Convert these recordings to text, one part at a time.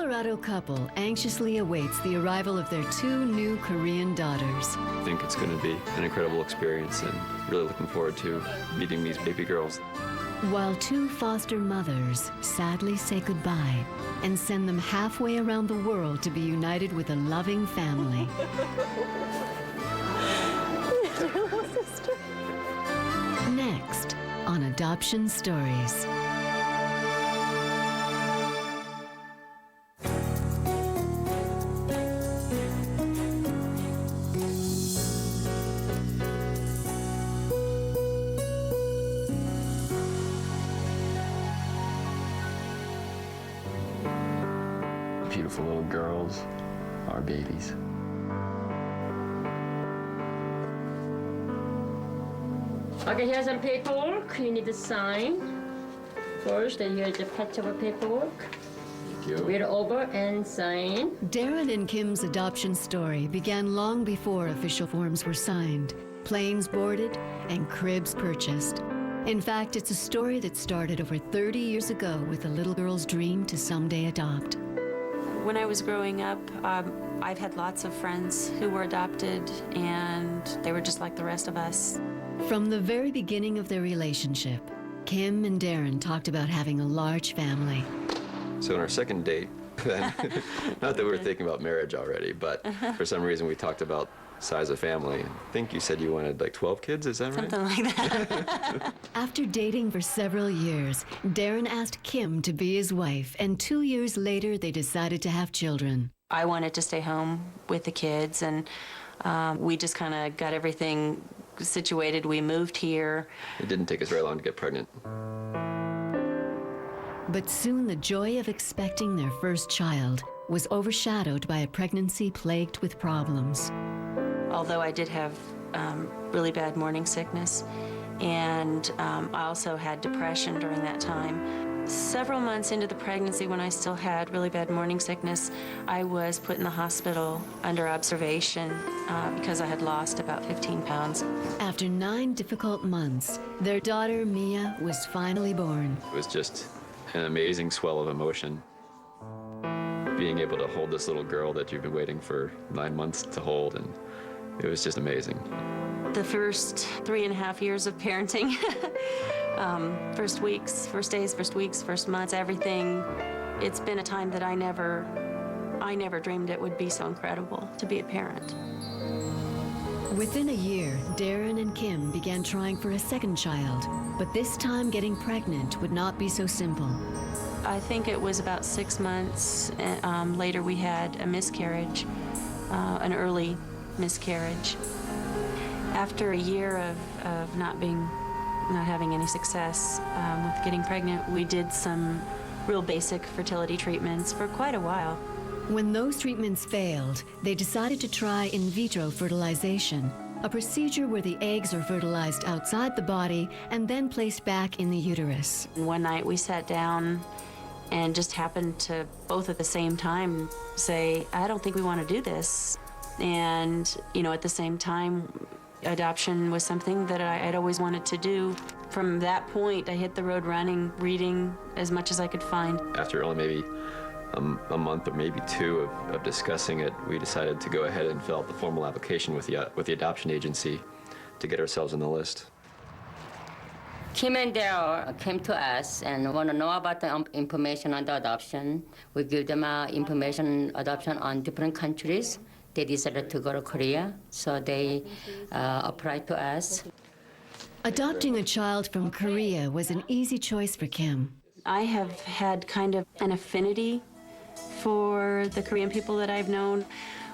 Colorado couple anxiously awaits the arrival of their two new Korean daughters. I think it's going to be an incredible experience and really looking forward to meeting these baby girls. While two foster mothers sadly say goodbye and send them halfway around the world to be united with a loving family. Next on Adoption Stories. Beautiful little girls, our babies. Okay, here's some paperwork. You need to sign first, and here's the patch of paperwork. Thank you. Read over and sign. Darren and Kim's adoption story began long before official forms were signed, planes boarded, and cribs purchased. In fact, it's a story that started over 30 years ago with a little girl's dream to someday adopt. When I was growing up, I've had lots of friends who were adopted, and they were just like the rest of us. From the very beginning of their relationship, Kim and Darren talked about having a large family. So on our second date, not that we were thinking about marriage already, but for some reason we talked about size of family. I think you said you wanted like 12 kids, is that right? Something like that. After dating for several years, Darren asked Kim to be his wife, and 2 years later, they decided to have children. I wanted to stay home with the kids, and we just kind of got everything situated. We moved here. It didn't take us very long to get pregnant. But soon the joy of expecting their first child was overshadowed by a pregnancy plagued with problems. Although I did have really bad morning sickness, and I also had depression during that time. Several months into the pregnancy, when I still had really bad morning sickness, I was put in the hospital under observation because I had lost about 15 pounds. After 9 difficult months, their daughter Mia was finally born. It was just an amazing swell of emotion. Being able to hold this little girl that you've been waiting for 9 months to hold, and it was just amazing. The first 3.5 years of parenting, first weeks, first days, first weeks, first months, everything, it's been a time that I never dreamed it would be so incredible to be a parent. Within a year, Darren and Kim began trying for a second child, but this time getting pregnant would not be so simple. I think it was about 6 months later we had a miscarriage, an early miscarriage. After a year of not having any success with getting pregnant, we did some real basic fertility treatments for quite a while. When those treatments failed, they decided to try in vitro fertilization, a procedure where the eggs are fertilized outside the body and then placed back in the uterus. One night we sat down and just happened to both at the same time say, I don't think we want to do this. And, you know, at the same time, adoption was something that I'd always wanted to do. From that point, I hit the road running, reading as much as I could find. After only maybe a month or maybe 2 of discussing it, we decided to go ahead and fill out the formal application with the adoption agency to get ourselves on the list. Kim and Daryl came to us and want to know about the information on the adoption. We give them information adoption on different countries. They decided to go to Korea, so they applied to us. Adopting a child from Korea was an easy choice for Kim. I have had kind of an affinity for the Korean people that I've known.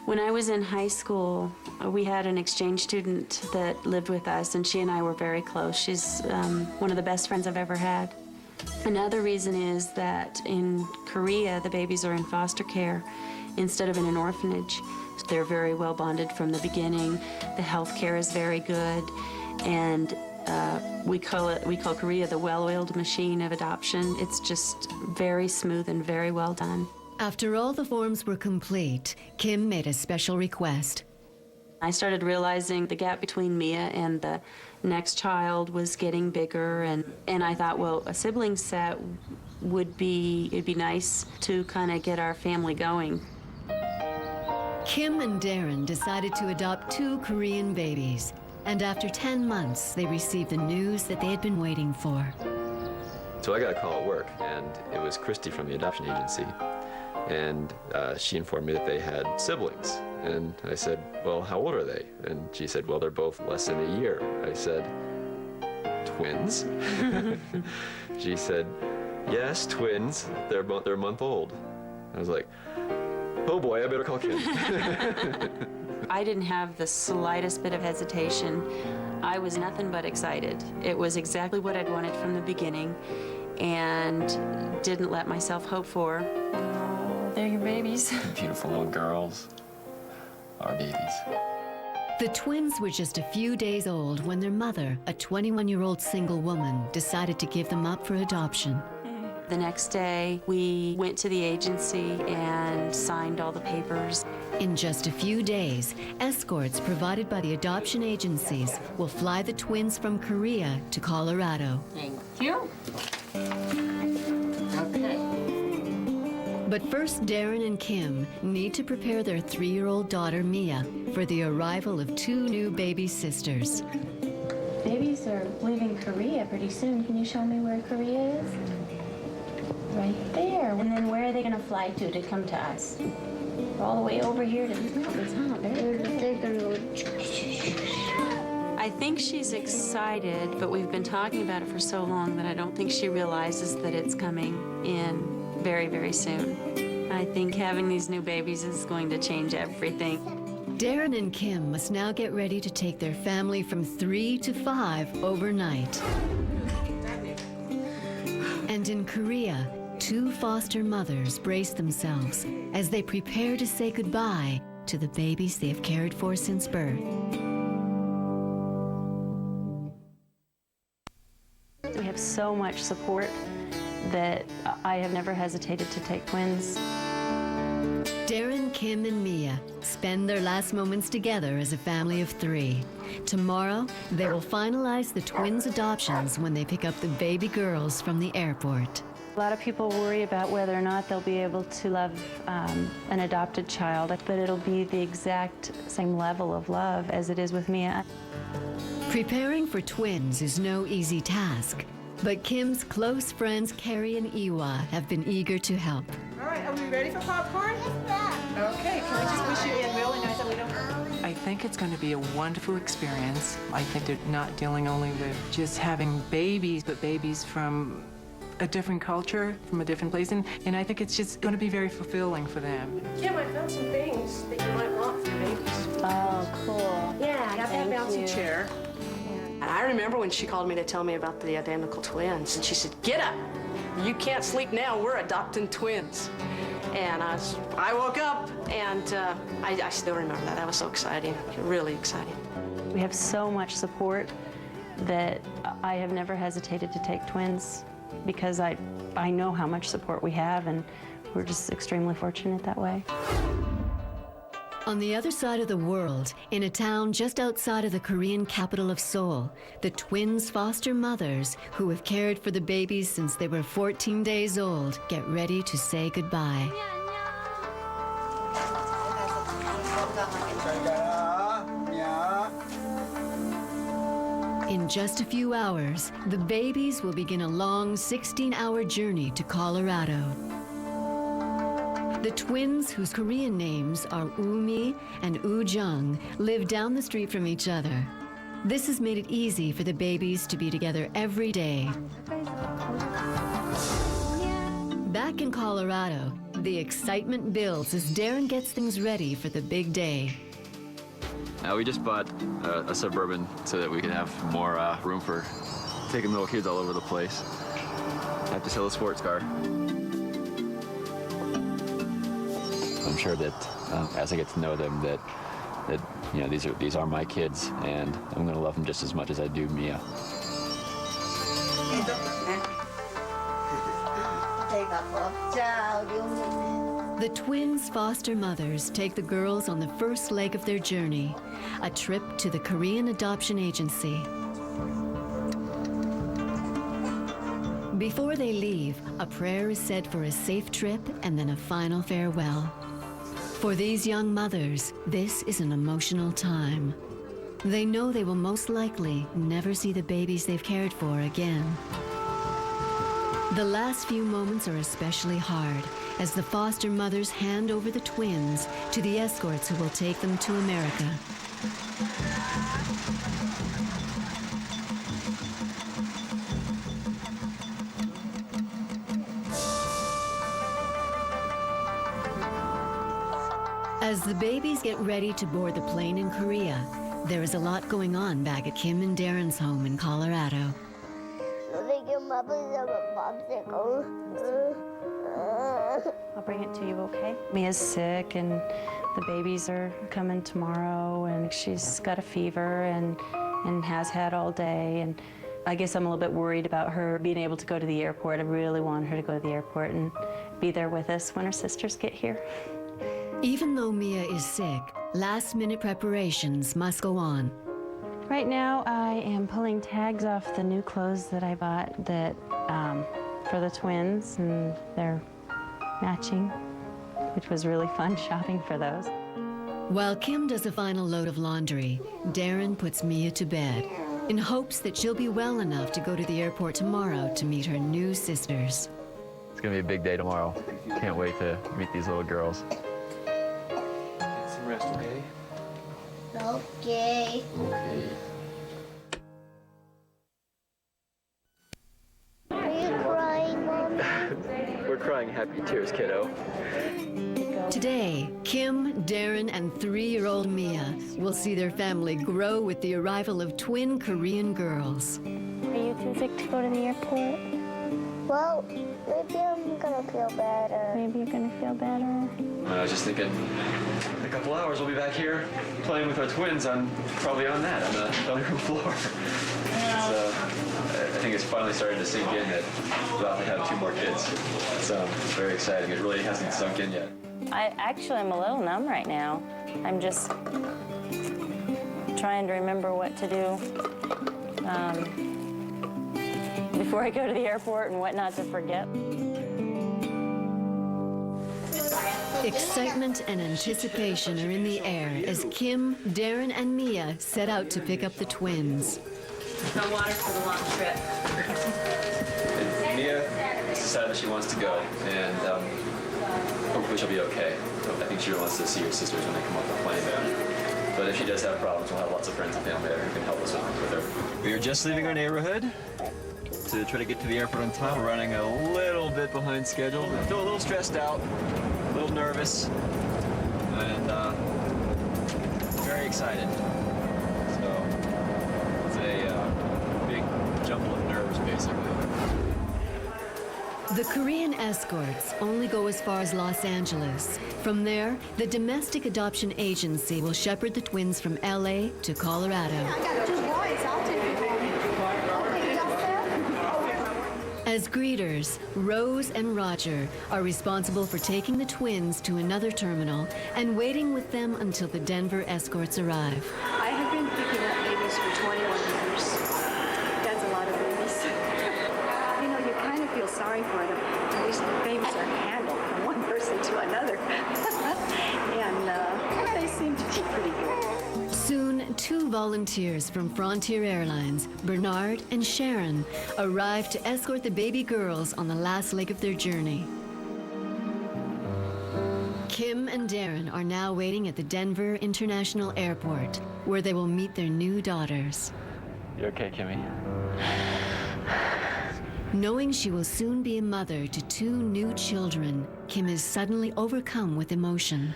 When I was in high school, we had an exchange student that lived with us, and she and I were very close. She's one of the best friends I've ever had. Another reason is that in Korea, the babies are in foster care instead of in an orphanage. They're very well bonded from the beginning. The health care is very good, and we call Korea the well-oiled machine of adoption. It's just very smooth and very well done. After all the forms were complete, Kim made a special request. I started realizing the gap between Mia and the next child was getting bigger, and I thought, well, a sibling set it'd be nice to kind of get our family going. Kim and Darren decided to adopt 2 Korean babies, and after 10 months, they received the news that they had been waiting for. So I got a call at work, and it was Christy from the adoption agency. And she informed me that they had siblings. And I said, well, how old are they? And she said, well, they're both less than a year. I said, twins? She said, yes, twins. They're a month old. I was like, oh boy, I better call Kim. I didn't have the slightest bit of hesitation. I was nothing but excited. It was exactly what I'd wanted from the beginning, and didn't let myself hope for. Oh, they're your babies. Beautiful little girls. Our babies. The twins were just a few days old when their mother, a 21-year-old single woman, decided to give them up for adoption. The next day, we went to the agency and signed all the papers. In just a few days, escorts provided by the adoption agencies will fly the twins from Korea to Colorado. Thank you. Okay. But first, Darren and Kim need to prepare their 3-year-old daughter, Mia, for the arrival of 2 new baby sisters. Babies are leaving Korea pretty soon. Can you show me where Korea is? Right there. And then where are they going to fly to come to us? All the way over here to these mountains, huh? They're going to go... I think she's excited, but we've been talking about it for so long that I don't think she realizes that it's coming in very, very soon. I think having these new babies is going to change everything. Darren and Kim must now get ready to take their family from 3 to 5 overnight. And in Korea, 2 foster mothers brace themselves as they prepare to say goodbye to the babies they have cared for since birth. We have so much support that I have never hesitated to take twins. Darren, Kim, and Mia spend their last moments together as a family of 3. Tomorrow, they will finalize the twins' adoptions when they pick up the baby girls from the airport. A lot of people worry about whether or not they'll be able to love an adopted child, but it'll be the exact same level of love as it is with Mia. Preparing for twins is no easy task, but Kim's close friends Carrie and Iwa have been eager to help. All right, are we ready for popcorn? Okay, can we just push you in really nice so we don't... I think it's going to be a wonderful experience. I think they're not dealing only with just having babies, but babies from a different culture, from a different place, and I think it's just going to be very fulfilling for them. Kim, I found some things that you might want for your babies. Oh, cool. Yeah, I got that bouncy chair. And I remember when she called me to tell me about the identical twins, and she said, get up. You can't sleep now. We're adopting twins. And I woke up, and I still remember that. That was so exciting, really exciting. We have so much support that I have never hesitated to take twins because I know how much support we have, and we're just extremely fortunate that way. On the other side of the world, in a town just outside of the Korean capital of Seoul, the twins' foster mothers, who have cared for the babies since they were 14 days old, get ready to say goodbye. In just a few hours, the babies will begin a long 16-hour journey to Colorado. The twins, whose Korean names are Umi and Jung, live down the street from each other. This has made it easy for the babies to be together every day. Back in Colorado, the excitement builds as Darren gets things ready for the big day. We just bought a Suburban so that we can have more room for taking little kids all over the place. Have to sell a sports car. I'm sure that as I get to know them, that you know these are my kids, and I'm going to love them just as much as I do Mia. The twins' foster mothers take the girls on the first leg of their journey, a trip to the Korean Adoption Agency. Before they leave, a prayer is said for a safe trip and then a final farewell. For these young mothers, this is an emotional time. They know they will most likely never see the babies they've cared for again. The last few moments are especially hard as the foster mothers hand over the twins to the escorts who will take them to America. As the babies get ready to board the plane in Korea, there is a lot going on back at Kim and Darren's home in Colorado. I'll bring it to you, okay? Mia's sick and the babies are coming tomorrow and she's got a fever and has had all day. And I guess I'm a little bit worried about her being able to go to the airport. I really want her to go to the airport and be there with us when her sisters get here. Even though Mia is sick, last-minute preparations must go on. Right now, I am pulling tags off the new clothes that I bought that for the twins, and they're matching, which was really fun shopping for those. While Kim does a final load of laundry, Darren puts Mia to bed in hopes that she'll be well enough to go to the airport tomorrow to meet her new sisters. It's gonna be a big day tomorrow. Can't wait to meet these little girls. Get some rest, okay? Okay. Okay. Are you crying, Mom? We're crying happy tears, kiddo. Today, Kim, Darren, and 3-year-old Mia will see their family grow with the arrival of twin Korean girls. Are you too sick to go to the airport? Well, maybe I'm gonna feel better. Maybe you're gonna feel better. I was just thinking, in a couple hours we'll be back here playing with our twins probably on the living room floor. So I think it's finally starting to sink in that we'll have to have 2 more kids. It's very exciting. It really hasn't sunk in yet. I actually am a little numb right now. I'm just trying to remember what to do before I go to the airport and what not to forget. Excitement and anticipation are in the air as Kim, Darren, and Mia set out to pick up the twins. No water for the long trip. And Mia has decided that she wants to go, and hopefully she'll be okay. I think she wants to see her sisters when they come off the plane. But if she does have problems, we'll have lots of friends and family there who can help us with her. We are just leaving our neighborhood to try to get to the airport on time. We're running a little bit behind schedule. I feel a little stressed out, a little nervous, and very excited. So it's a big jumble of nerves, basically. The Korean escorts only go as far as Los Angeles. From there, the domestic adoption agency will shepherd the twins from LA to Colorado. I got 2 boys. I'll take you home. Okay, Justin? As greeters, Rose and Roger are responsible for taking the twins to another terminal and waiting with them until the Denver escorts arrive. I have been picking up babies for 21 years. That's a lot of babies. You know, you kind of feel sorry for them. At least the babies are handled from one person to another. And they seem to be pretty good. Soon, 2 volunteers from Frontier Airlines, Bernard and Sharon, arrive to escort the baby girls on the last leg of their journey. Kim and Darren are now waiting at the Denver International Airport, where they will meet their new daughters. You okay, Kimmy? Knowing she will soon be a mother to 2 new children, Kim is suddenly overcome with emotion.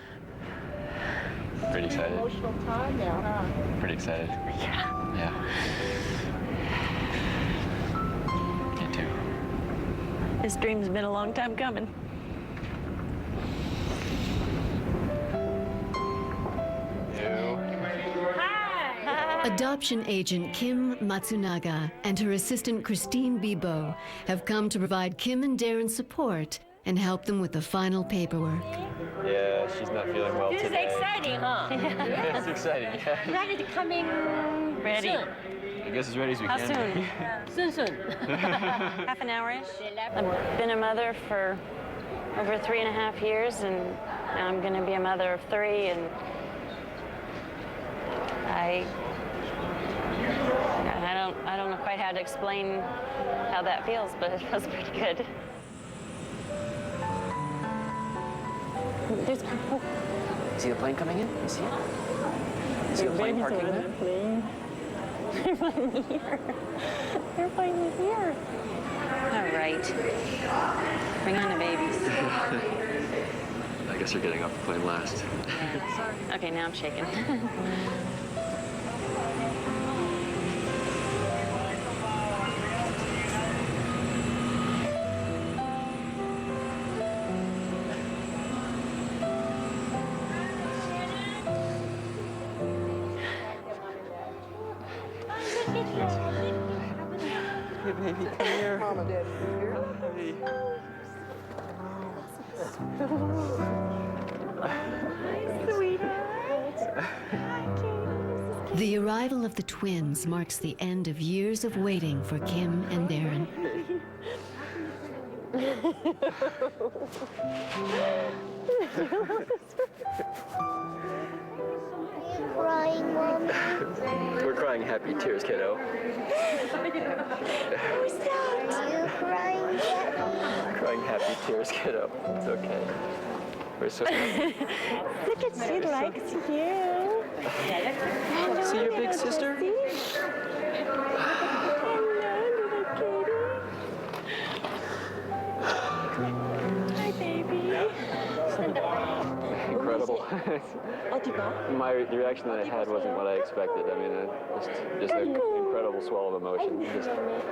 Pretty excited. Emotional time now, huh? Pretty excited. Yeah. Me too. This dream's been a long time coming. Adoption agent Kim Matsunaga and her assistant Christine Bibo have come to provide Kim and Darren support and help them with the final paperwork. Yeah, she's not feeling well today. It's exciting, huh? Yeah, it's exciting. Yeah. Ready to come in Ready. soon. I guess as ready as we How can. soon? Soon. Half an hour-ish. I've been a mother for over 3.5 years, and now I'm going to be a mother of 3, and I don't know quite how to explain how that feels, but it feels pretty good. See the plane coming in? You see it? See the plane parking there? They're flying here. They're flying here. All right. Bring on the babies. I guess they're getting off the plane last. Okay, now I'm shaking. Hey, baby, come here. Mama, Daddy, The arrival of the twins marks the end of years of waiting for Kim and Darren. Crying, Mom. We're crying happy tears, kiddo. Who's that? Are you crying yet? Crying happy tears, kiddo. It's okay. We're so happy. Look at she likes you. See your big sister? Hi, baby. Incredible. The reaction that I had wasn't what I expected. I mean, just an incredible swell of emotion. Just amazing.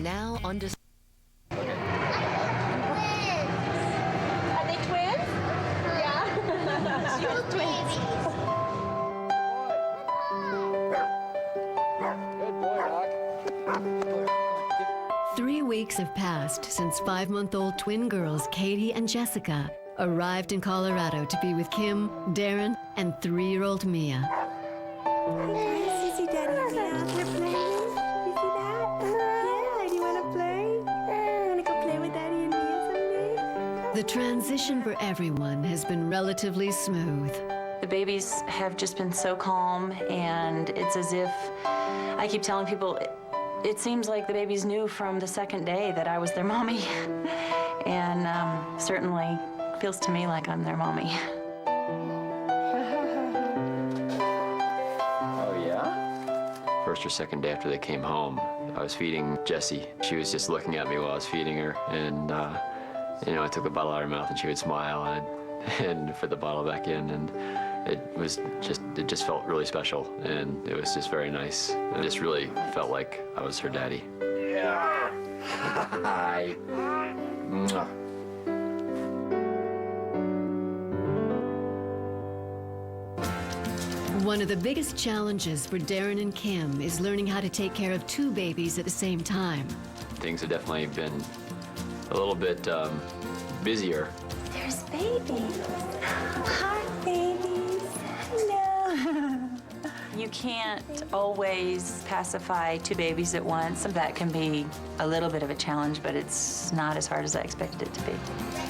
Now on to... Are they twins? Yeah. Two twins. Good boy, Doc. 3 weeks have passed since 5-month-old twin girls Katie and Jessica arrived in Colorado to be with Kim, Darren, and 3-year-old Mia. See Daddy and Mia. They're playing. You see that? Yeah. Do you want to play? You want to go play with Daddy and Mia someday? The transition for everyone has been relatively smooth. The babies have just been so calm, and it's as if I keep telling people it seems like the babies knew from the second day that I was their mommy, and certainly feels to me like I'm their mommy. Oh, yeah? First or second day after they came home, I was feeding Jessie. She was just looking at me while I was feeding her, and you know, I took the bottle out of her mouth and she would smile and put the bottle back in, and it just felt really special, and it was just very nice. I just really felt like I was her daddy. Yeah. Hi. Mwah. One of the biggest challenges for Darren and Kim is learning how to take care of 2 babies at the same time. Things have definitely been a little bit busier. There's babies. Hi, babies. Hello. You can't always pacify 2 babies at once. That can be a little bit of a challenge, but it's not as hard as I expected it to be.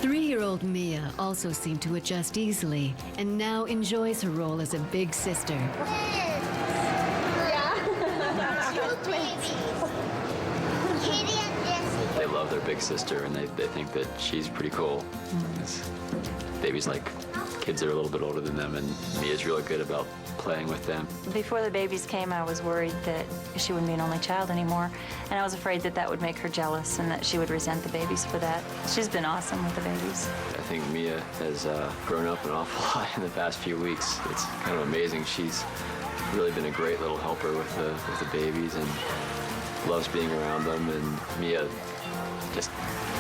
3-year-old Mia also seemed to adjust easily and now enjoys her role as a big sister. Yeah. Two babies. Katie and Jessie. They love their big sister, and they think that she's pretty cool. Babies like kids that are a little bit older than them, and Mia's really good about playing with them. Before the babies came, I was worried that she wouldn't be an only child anymore, and I was afraid that that would make her jealous and that she would resent the babies for that. She's been awesome with the babies. I think Mia has grown up an awful lot in the past few weeks. It's kind of amazing. She's really been a great little helper with the babies and loves being around them, and Mia just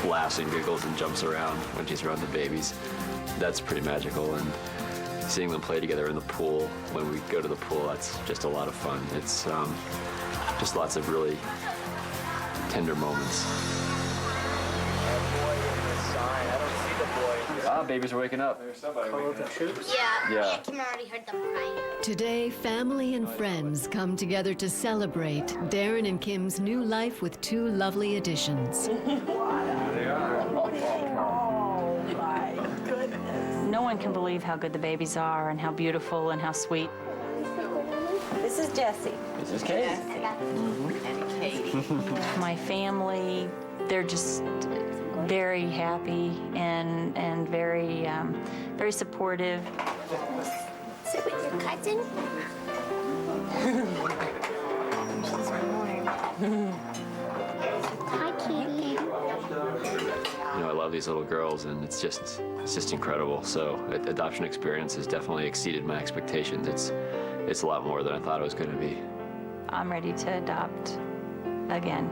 laughs and giggles and jumps around when she's around the babies. That's pretty magical, and seeing them play together in the pool when we go to the pool, that's just a lot of fun. It's just lots of really tender moments. Ah, babies are waking up. Yeah. Kim already heard them crying. Today, family and friends come together to celebrate Darren and Kim's new life with two lovely additions. No one can believe how good the babies are and how beautiful and how sweet. This is Jessie. This is Katie. And Katie. My family, they're just very happy and very, very supportive. Sit with your cousin. Hi, Katie. You know, I love these little girls, and it's just incredible. So, adoption experience has definitely exceeded my expectations. It's a lot more than I thought it was going to be. I'm ready to adopt again.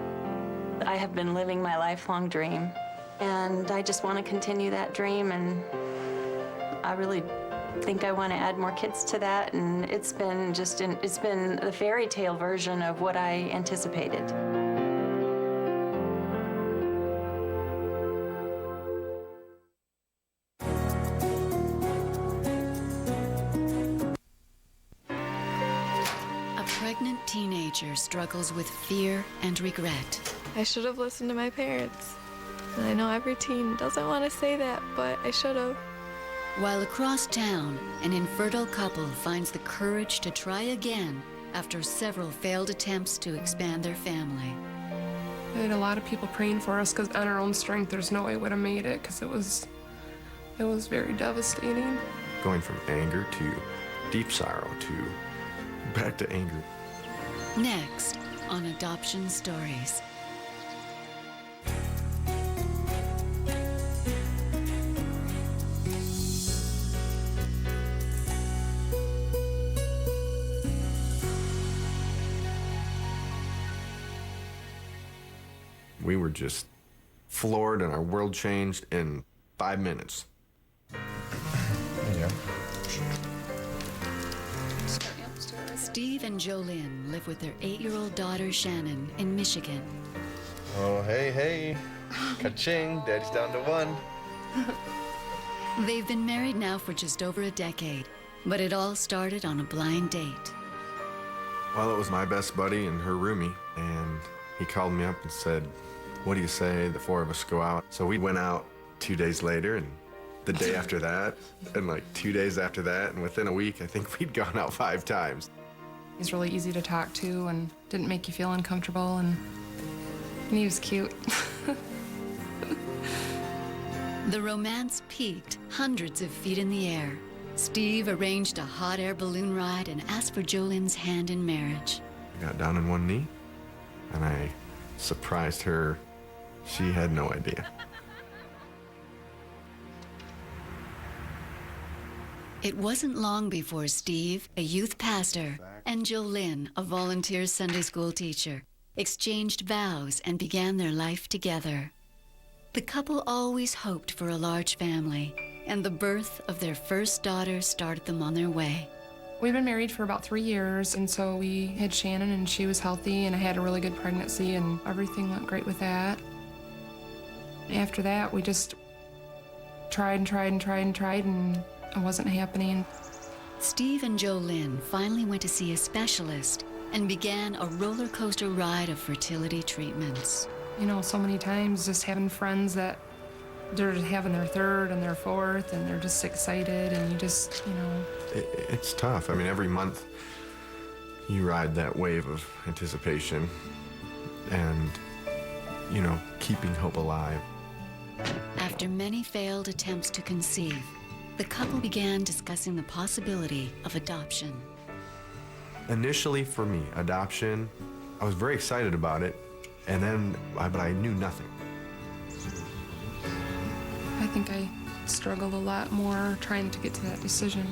I have been living my lifelong dream, and I just want to continue that dream, and I really think I want to add more kids to that, and it's been the fairy tale version of what I anticipated. A pregnant teenager struggles with fear and regret. I should have listened to my parents. And I know every teen doesn't want to say that, but I should have. While across town, an infertile couple finds the courage to try again after several failed attempts to expand their family. I had a lot of people praying for us because on our own strength, there's no way we would have made it because it was very devastating. Going from anger to deep sorrow to back to anger. Next on Adoption Stories. We were just floored and our world changed in 5 minutes. Steve and Jolynn live with their 8-year-old daughter Shannon in Michigan. Oh, hey. Ka-ching, Daddy's down to 1. They've been married now for just over a decade, but it all started on a blind date. Well, it was my best buddy and her roomie, and he called me up and said, "What do you say the 4 of us go out?" So we went out 2 days later, and the day after that, and like 2 days after that, and within a week, I think we'd gone out 5 times. He's really easy to talk to and didn't make you feel uncomfortable, and he was cute. The romance peaked hundreds of feet in the air. Steve arranged a hot air balloon ride and asked for Jolynn's hand in marriage. I got down on one knee, and I surprised her. She had no idea. It wasn't long before Steve, a youth pastor, and Jolynn, a volunteer Sunday school teacher, exchanged vows and began their life together. The couple always hoped for a large family, and the birth of their first daughter started them on their way. We've been married for about 3 years, and so we had Shannon, and she was healthy, and I had a really good pregnancy, and everything went great with that. After that, we just tried, and it wasn't happening. Steve and Jolynn finally went to see a specialist and began a roller coaster ride of fertility treatments. You know, so many times just having friends that they're having their 3rd and their 4th, and they're just excited, and you just, you know. It's tough. I mean, every month you ride that wave of anticipation and, you know, keeping hope alive. After many failed attempts to conceive, the couple began discussing the possibility of adoption. Initially, for me, adoption, I was very excited about it, and then, but I knew nothing. I think I struggled a lot more trying to get to that decision.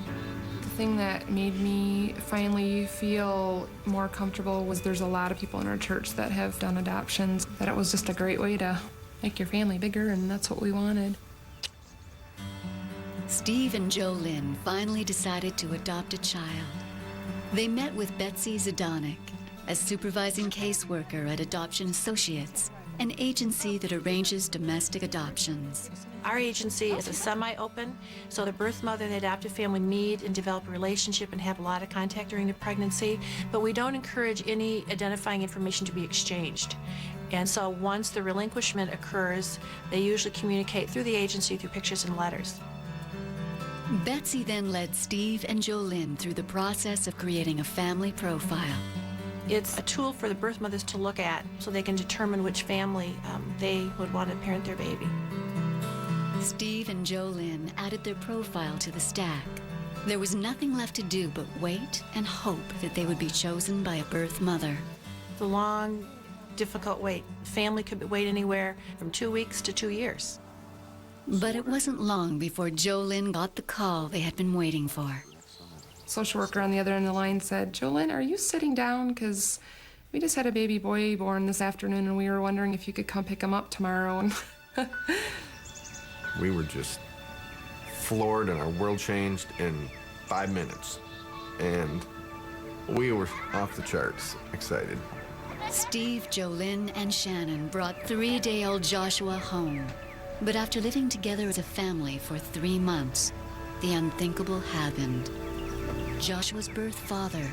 The thing that made me finally feel more comfortable was there's a lot of people in our church that have done adoptions, that it was just a great way to make your family bigger, and that's what we wanted. Steve and Jolynn finally decided to adopt a child. They met with Betsy Zadanek, a supervising caseworker at Adoption Associates, an agency that arranges domestic adoptions. Our agency is a semi-open, so the birth mother and the adoptive family meet and develop a relationship and have a lot of contact during the pregnancy, but we don't encourage any identifying information to be exchanged. And so once the relinquishment occurs, they usually communicate through the agency through pictures and letters. Betsy then led Steve and Jolynn through the process of creating a family profile. It's a tool for the birth mothers to look at so they can determine which family they would want to parent their baby. Steve and Jolynn added their profile to the stack. There was nothing left to do but wait and hope that they would be chosen by a birth mother. The long, difficult wait. Family could wait anywhere from 2 weeks to 2 years. But it wasn't long before Jolynn got the call they had been waiting for. Social worker on the other end of the line said, "Jolynn, are you sitting down? Because we just had a baby boy born this afternoon, and we were wondering if you could come pick him up tomorrow." And We were just floored and our world changed in 5 minutes. And we were off the charts excited. Steve, Jolynn, and Shannon brought 3-day-old Joshua home. But after living together as a family for 3 months, the unthinkable happened. Joshua's birth father,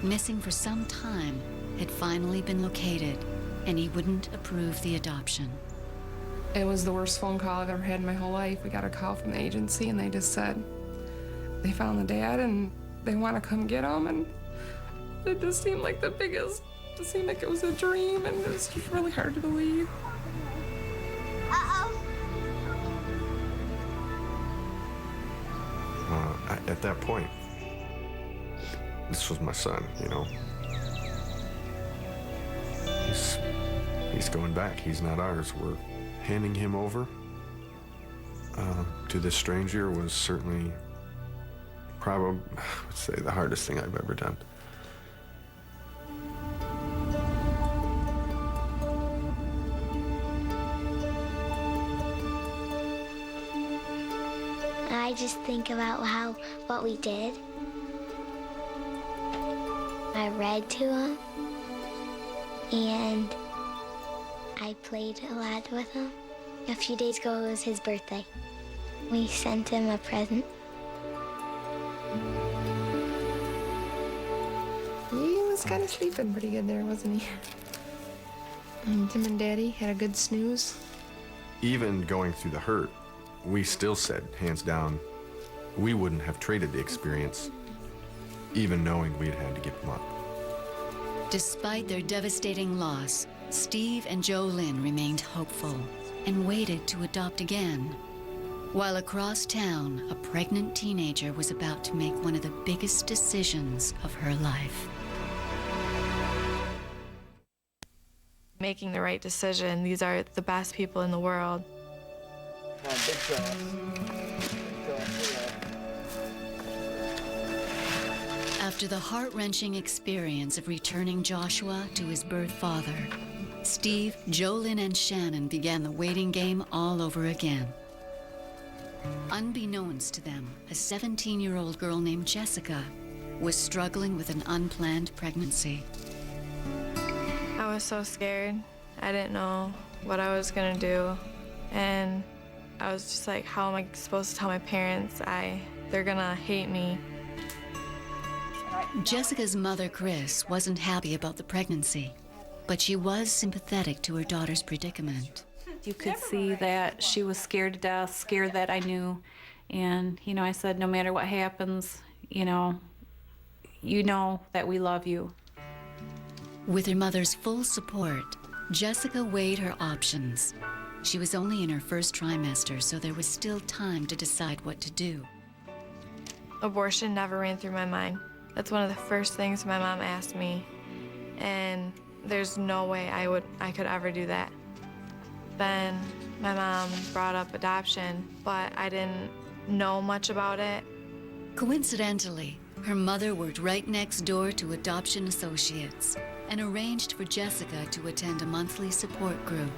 missing for some time, had finally been located, and he wouldn't approve the adoption. it was the worst phone call I've ever had in my whole life. We got a call from the agency, and they just said they found the dad, and they want to come get him, and it just seemed like the biggest, it seemed like it was a dream, and it was just really hard to believe. At that point, this was my son, you know. He's going back. He's not ours. We're handing him over to this stranger was certainly probably, I would say, the hardest thing I've ever done. I just think about what we did. I read to him, and I played a lot with him. A few days ago, it was his birthday. We sent him a present. He was kind of sleeping pretty good there, wasn't he? And Tim and Daddy had a good snooze. Even going through the hurt, we still said, hands down, we wouldn't have traded the experience, even knowing we'd had to give him up. Despite their devastating loss, Steve and Jolynn remained hopeful and waited to adopt again. While across town, a pregnant teenager was about to make one of the biggest decisions of her life. Making the right decision. These are the best people in the world. After the heart-wrenching experience of returning Joshua to his birth father, Steve, Jolynn, and Shannon began the waiting game all over again. Unbeknownst to them, a 17-year-old girl named Jessica was struggling with an unplanned pregnancy. I was so scared. I didn't know what I was gonna do. And I was just like, how am I supposed to tell my parents? They're gonna hate me. Jessica's mother, Chris, wasn't happy about the pregnancy, but she was sympathetic to her daughter's predicament. You could see that she was scared to death, scared that I knew. And, I said, no matter what happens, you know that we love you. With her mother's full support, Jessica weighed her options. She was only in her first trimester, so there was still time to decide what to do. Abortion never ran through my mind. That's one of the first things my mom asked me, and there's no way I could ever do that. Then my mom brought up adoption, but I didn't know much about it. Coincidentally, her mother worked right next door to Adoption Associates and arranged for Jessica to attend a monthly support group.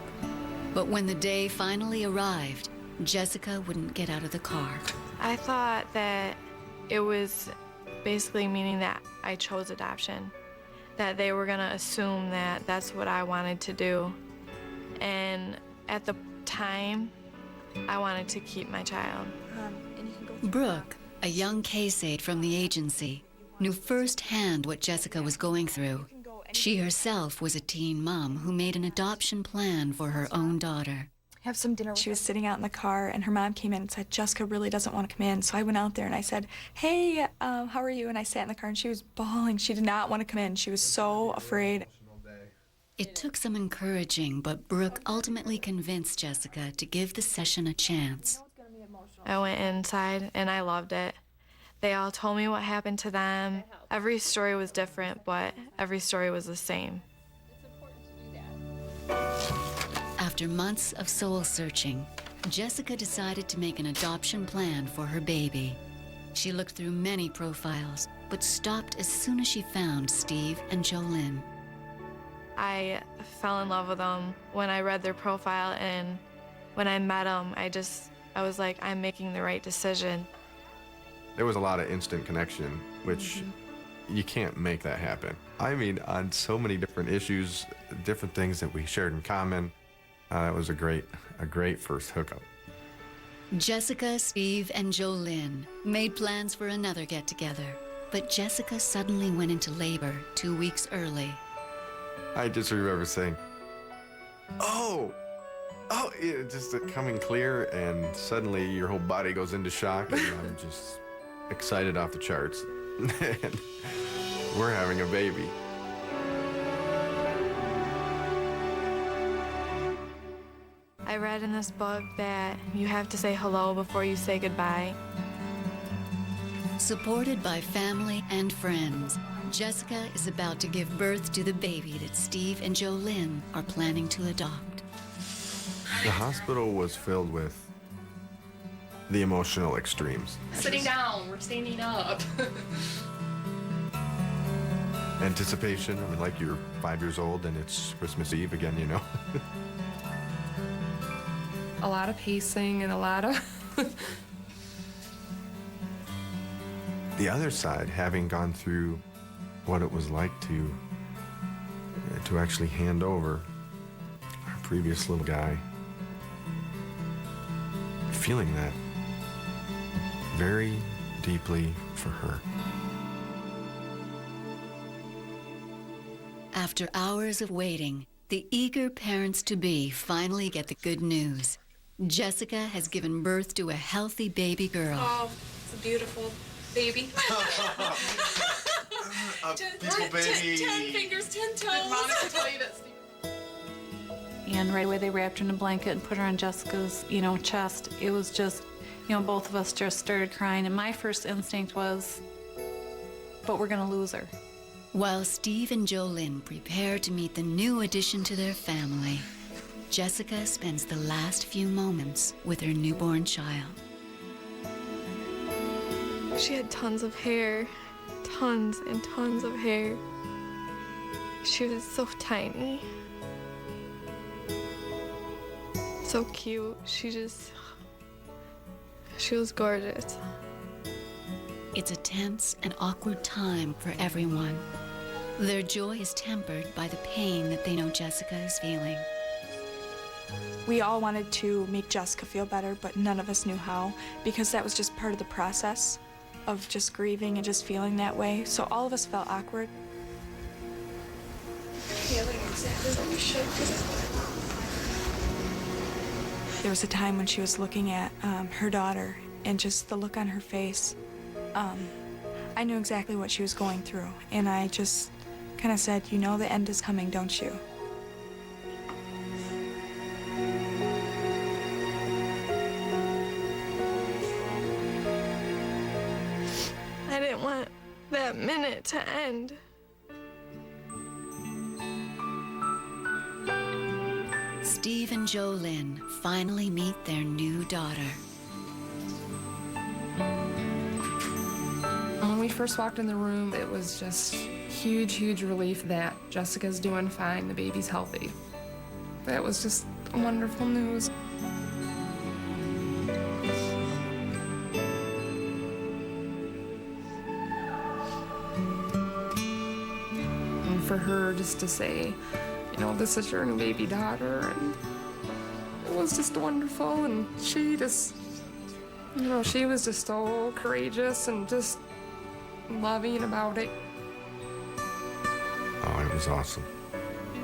But when the day finally arrived, Jessica wouldn't get out of the car. I thought that it was basically meaning that I chose adoption, that they were gonna assume that that's what I wanted to do. And at the time, I wanted to keep my child. Brooke, a young case aide from the agency, knew firsthand what Jessica was going through. She herself was a teen mom who made an adoption plan for her own daughter. Have some dinner. She was sitting out in the car, and her mom came in and said, Jessica really doesn't want to come in. So I went out there and I said, hey, how are you? And I sat in the car and she was bawling. She did not want to come in. She was so afraid. It took some encouraging, but Brooke ultimately convinced Jessica to give the session a chance. I went inside and I loved it. They all told me what happened to them. Every story was different, but every story was the same. After months of soul searching, Jessica decided to make an adoption plan for her baby. She looked through many profiles, but stopped as soon as she found Steve and Jolynn. I fell in love with them when I read their profile, and when I met them, I was like, I'm making the right decision. There was a lot of instant connection, which you can't make that happen. I mean, on so many different issues, different things that we shared in common. It was a great first hookup. Jessica, Steve, and Jolynn made plans for another get-together, but Jessica suddenly went into labor 2 weeks early. I just remember saying, oh, it just coming clear, and suddenly your whole body goes into shock, and I'm just excited off the charts. And we're having a baby. I read in this book that you have to say hello before you say goodbye. Supported by family and friends, Jessica is about to give birth to the baby that Steve and Jolynn are planning to adopt. The hospital was filled with the emotional extremes. Sitting down, we're standing up. Anticipation, I mean, like you're 5 years old and it's Christmas Eve again, you know? A lot of pacing and a lot of... The other side, having gone through what it was like to actually hand over our previous little guy, feeling that very deeply for her. After hours of waiting, the eager parents-to-be finally get the good news. Jessica has given birth to a healthy baby girl. Oh, it's a beautiful baby. A beautiful baby. 10 fingers, 10 toes. Did Monica tell you that, Steve? And right away they wrapped her in a blanket and put her on Jessica's, chest. It was just, both of us just started crying. And my first instinct was, but we're gonna lose her. While Steve and Jolynn prepare to meet the new addition to their family, Jessica spends the last few moments with her newborn child. She had tons of hair, tons and tons of hair. She was so tiny, so cute. She was gorgeous. It's a tense and awkward time for everyone. Their joy is tempered by the pain that they know Jessica is feeling. We all wanted to make Jessica feel better, but none of us knew how, because that was just part of the process of just grieving and just feeling that way. So all of us felt awkward. Feeling exactly what we should do. There was a time when she was looking at her daughter, and just the look on her face, I knew exactly what she was going through, and I just kind of said, you know the end is coming, don't you? I didn't want that minute to end. Steve and Jolynn finally meet their new daughter. When we first walked in the room, it was just huge, huge relief that Jessica's doing fine, the baby's healthy. That was just wonderful news. And for her just to say, you know, this is your new baby daughter, and it was just wonderful. And she just, you know, she was just so courageous and just loving about it. Oh, it was awesome.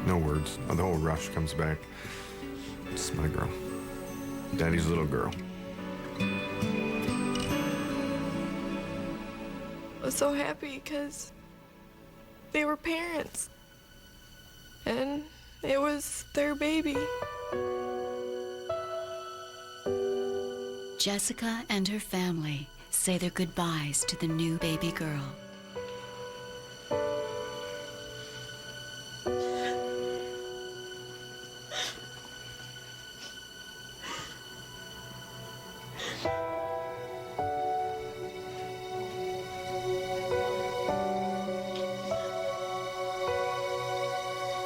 No words. The whole rush comes back. It's my girl. Daddy's little girl. I was so happy because they were parents. And it was their baby. Jessica and her family say their goodbyes to the new baby girl.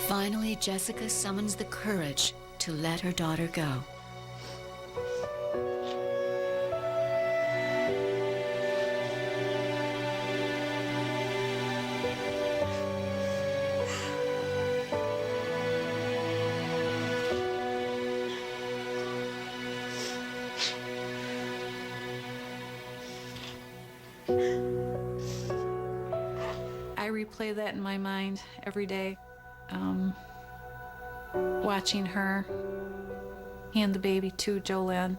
Finally, Jessica summons the courage to let her daughter go. I replay that in my mind every day. Watching her hand the baby to Jolynn.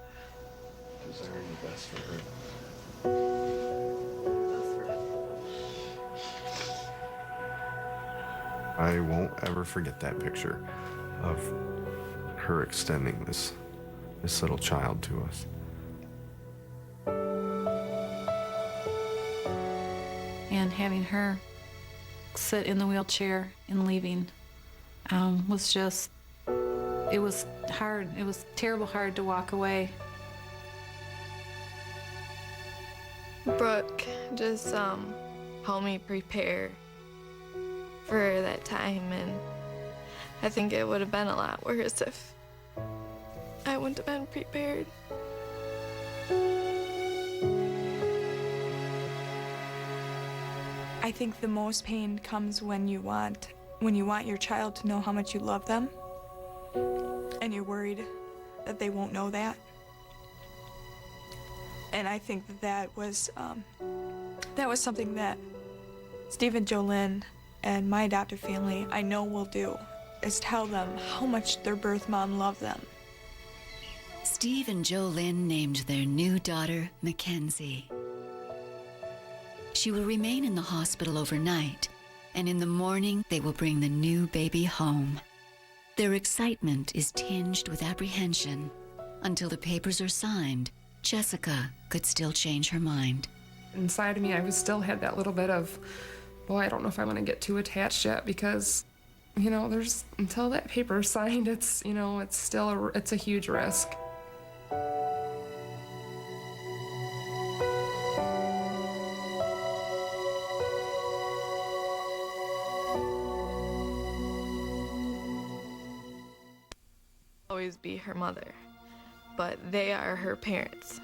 Desiring the best for her. I won't ever forget that picture of her extending this little child to us. And having her sit in the wheelchair and leaving was just, it was hard. It was terrible hard to walk away. Brooke just helped me prepare for that time, and I think it would have been a lot worse if I wouldn't have been prepared. I think the most pain comes when you want your child to know how much you love them, and you're worried that they won't know that. And I think that was something that Steve and Jolynn and my adoptive family, I know, will do, is tell them how much their birth mom loved them. Steve and Jolynn named their new daughter Mackenzie. She will remain in the hospital overnight, and in the morning they will bring the new baby home. Their excitement is tinged with apprehension. Until the papers are signed, Jessica could still change her mind. Inside of me, I still had that little bit of, boy, I don't know if I want to get too attached yet, because, you know, there's, until that paper is signed, it's, you know, it's still, it's a huge risk. Always be her mother, but they are her parents.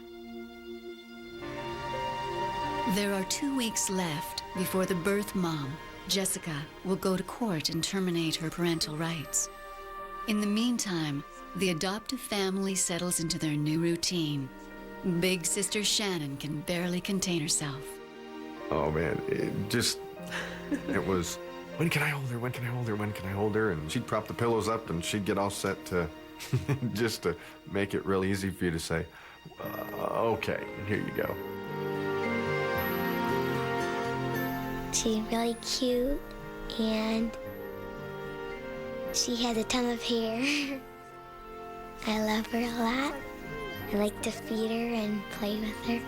There are 2 weeks left before the birth mom, Jessica, will go to court and terminate her parental rights. In the meantime, the adoptive family settles into their new routine. Big sister Shannon can barely contain herself. Oh man, it was, when can I hold her? When can I hold her? When can I hold her? And she'd prop the pillows up and she'd get all set to, just to make it real easy for you to say, okay, here you go. She's really cute, and she has a ton of hair. I love her a lot. I like to feed her and play with her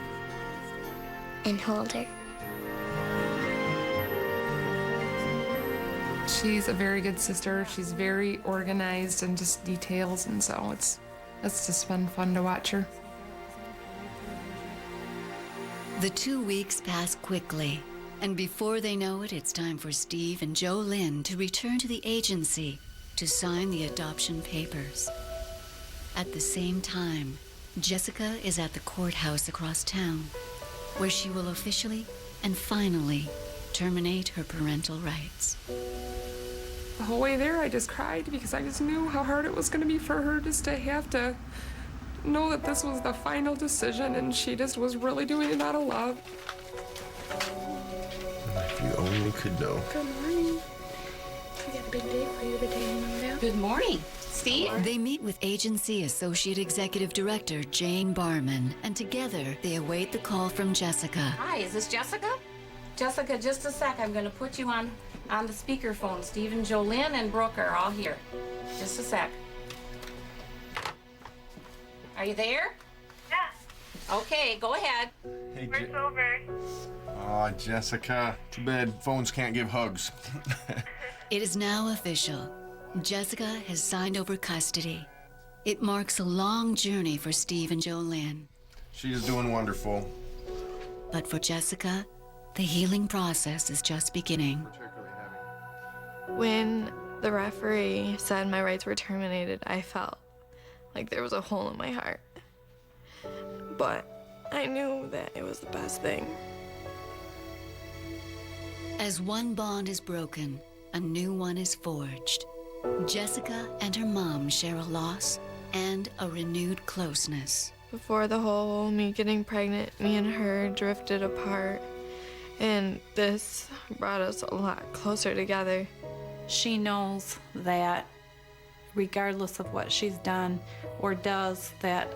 and hold her. She's a very good sister. She's very organized and just details, and so it's just been fun to watch her. The 2 weeks pass quickly, and before they know it, it's time for Steve and Jolynn to return to the agency to sign the adoption papers. At the same time, Jessica is at the courthouse across town, where she will officially and finally terminate her parental rights. The whole way there, I just cried because I just knew how hard it was going to be for her just to have to know that this was the final decision, and she just was really doing it out of love. If you only could know. Good morning. We got a big day for you today, no doubt. Good morning, Steve. They meet with Agency Associate Executive Director Jane Barman, and together they await the call from Jessica. Hi, is this Jessica? Jessica, just a sec. I'm going to put you on the speakerphone. Steve and Jolynn and Brooke are all here. Just a sec. Are you there? Yes. Okay, go ahead. Hey, Where's over? Aw, Jessica. Too bad phones can't give hugs. It is now official. Jessica has signed over custody. It marks a long journey for Steve and Jolynn. She is doing wonderful. But for Jessica, the healing process is just beginning. When the referee said my rights were terminated, I felt like there was a hole in my heart. But I knew that it was the best thing. As one bond is broken, a new one is forged. Jessica and her mom share a loss and a renewed closeness. Before the whole me getting pregnant, me and her drifted apart, and this brought us a lot closer together. She knows that regardless of what she's done or does, that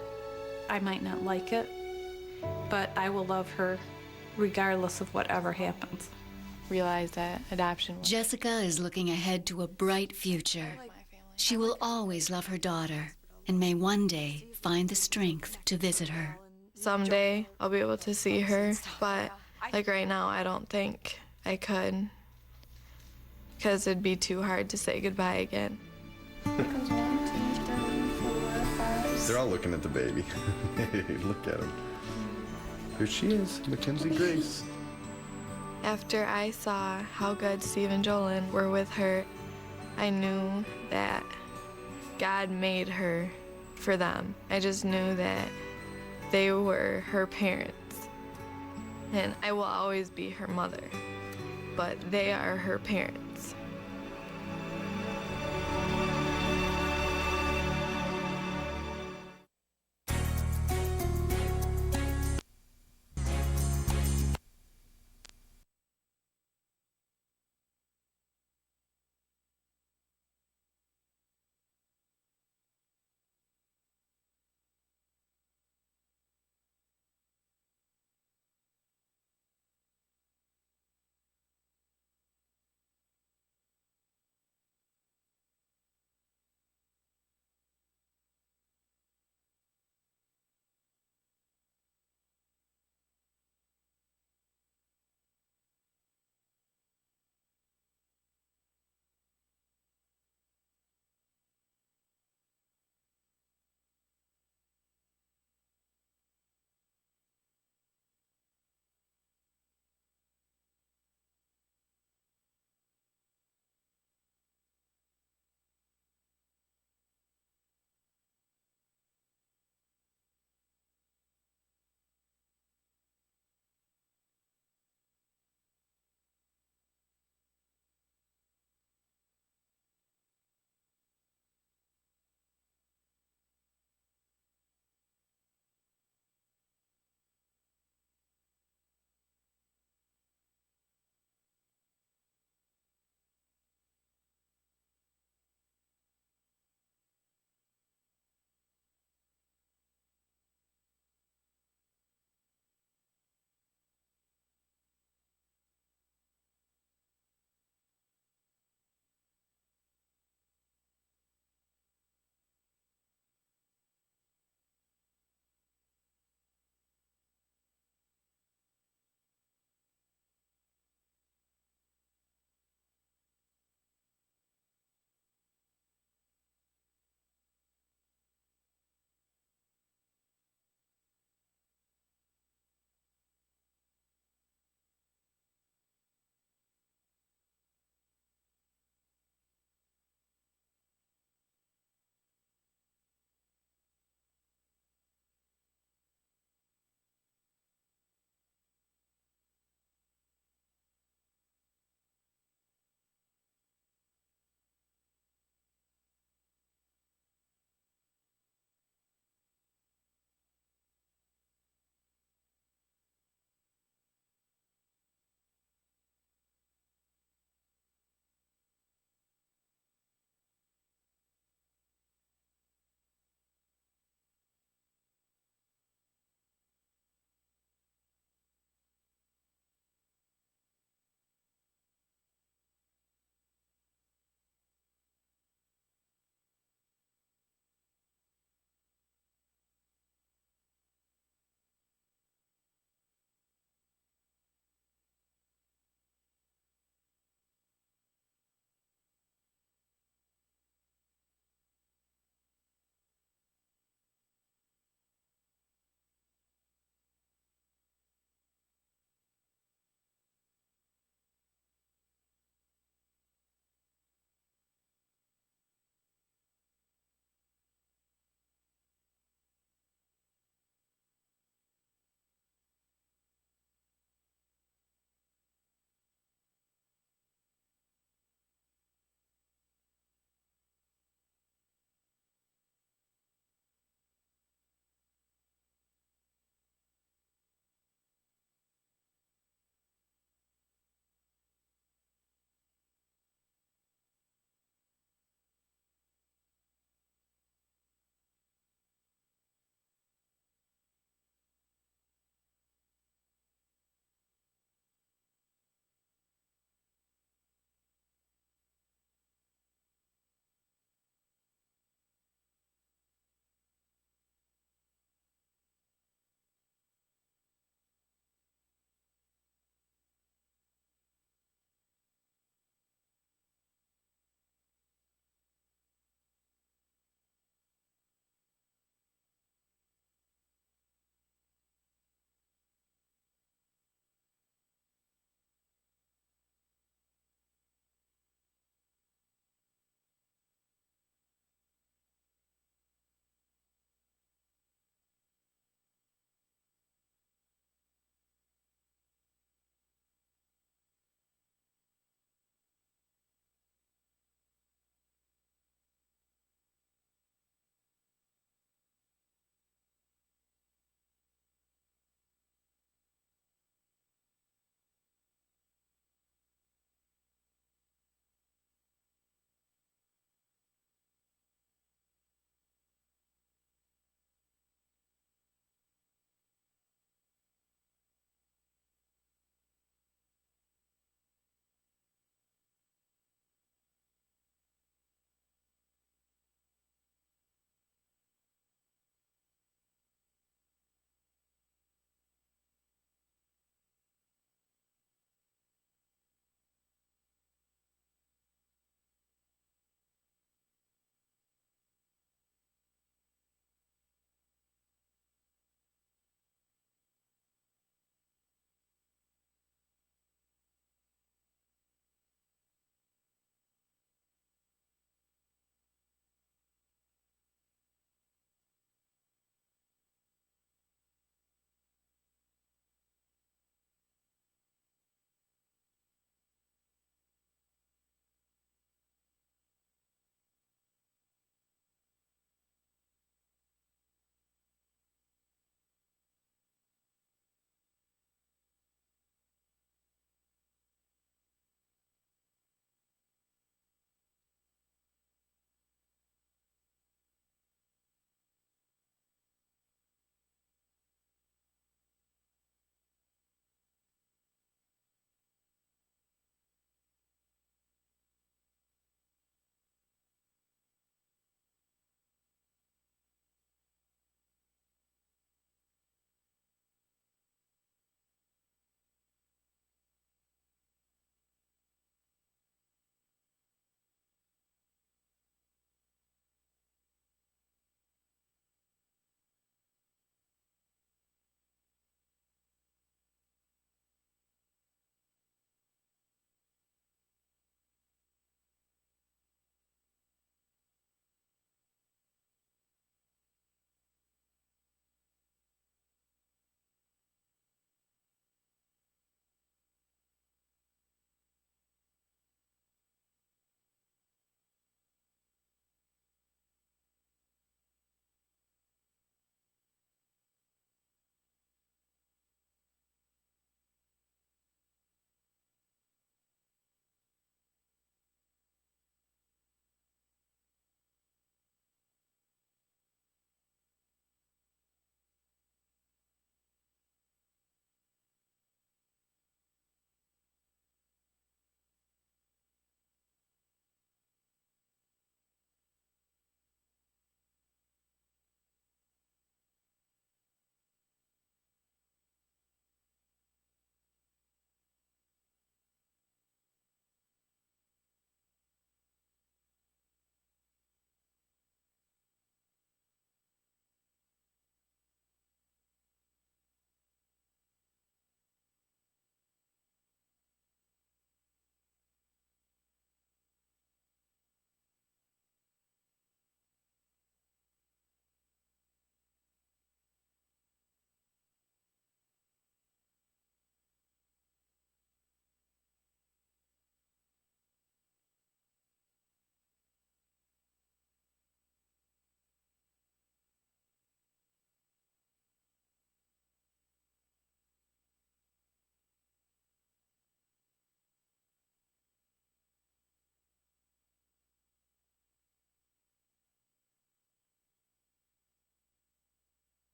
I might not like it, but I will love her regardless of whatever happens. Realize that adoption. Jessica is looking ahead to a bright future. She will always love her daughter and may one day find the strength to visit her. Someday I'll be able to see her, but like right now I don't think I could, because it'd be too hard to say goodbye again. They're all looking at the baby. Look at him. Here she is, Mackenzie Grace. After I saw how good Steve and Jolynn were with her, I knew that God made her for them. I just knew that they were her parents. And I will always be her mother, but they are her parents.